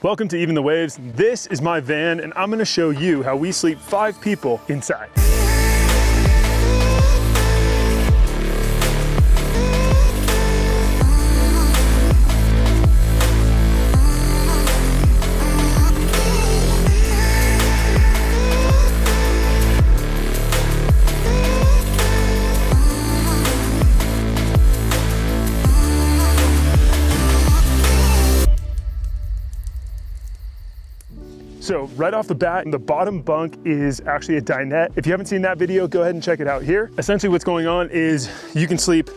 Welcome to Even the Waves. This is my van and I'm gonna show you how we sleep 5 people inside. So right off the bat, the bottom bunk is actually a dinette. If you haven't seen that video, go ahead and check it out here. Essentially what's going on is you can sleep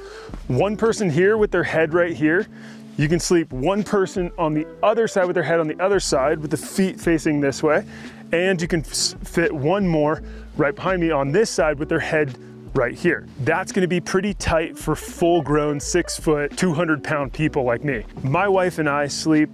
one person here with their head right here. You can sleep one person on the other side with their head on the other side with the feet facing this way. And you can fit one more right behind me on this side with their head right here. That's gonna be pretty tight for full-grown 6 foot, 200-pound people like me. My wife and I sleep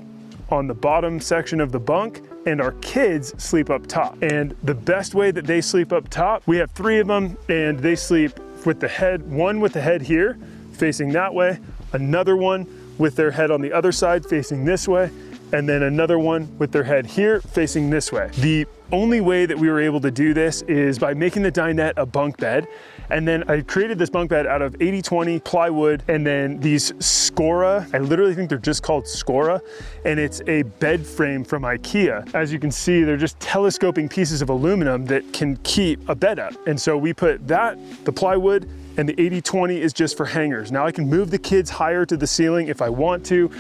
on the bottom section of the bunk, and our kids sleep up top. And the best way that they sleep up top, we have 3 of them, and they sleep with the head, one with the head here, facing that way, another one with their head on the other side, facing this way, and then another one with their head here, facing this way. The only way that we were able to do this is by making the dinette a bunk bed. And then I created this bunk bed out of 80/20 plywood and then these Scora. I literally think they're just called Scora. And it's a bed frame from IKEA. As you can see, they're just telescoping pieces of aluminum that can keep a bed up. And so we put that, the plywood, and the 80/20 is just for hangers. Now I can move the kids higher to the ceiling if I want to,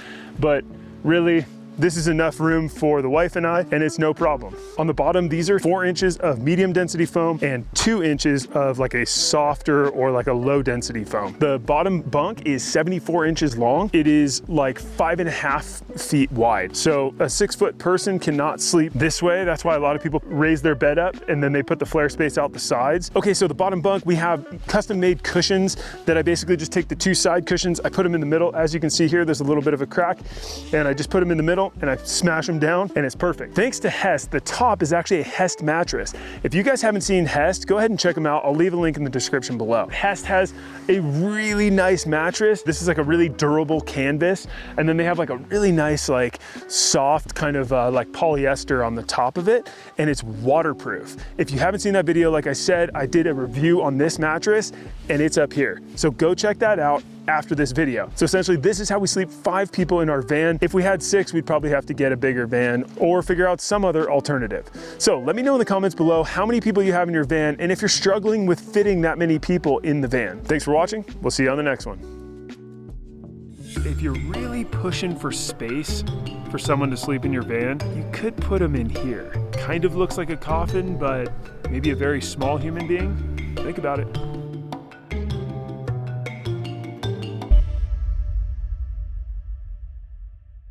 but really, this is enough room for the wife and I, and it's no problem. On the bottom, these are 4 inches of medium density foam and 2 inches of like a softer or like a low density foam. The bottom bunk is 74 inches long. It is like 5.5 feet wide. So a 6-foot person cannot sleep this way. That's why a lot of people raise their bed up and then they put the flare space out the sides. Okay, so the bottom bunk, we have custom made cushions that I basically just take the 2 side cushions, I put them in the middle. As you can see here, there's a little bit of a crack and I just put them in the middle and I smash them down and it's perfect. Thanks to Hest, the top is actually a Hest mattress. If you guys haven't seen Hest, go ahead and check them out. I'll leave a link in the description below. Hest has a really nice mattress. This is like a really durable canvas. And then they have like a really nice, like soft kind of like polyester on the top of it. And it's waterproof. If you haven't seen that video, like I said, I did a review on this mattress and it's up here. So go check that out after this video. So essentially this is how we sleep 5 people in our van. If we had 6, we'd probably have to get a bigger van or figure out some other alternative. So let me know in the comments below how many people you have in your van and if you're struggling with fitting that many people in the van. Thanks for watching. We'll see you on the next one. If you're really pushing for space for someone to sleep in your van, you could put them in here. Kind of looks like a coffin, but maybe a very small human being. Think about it.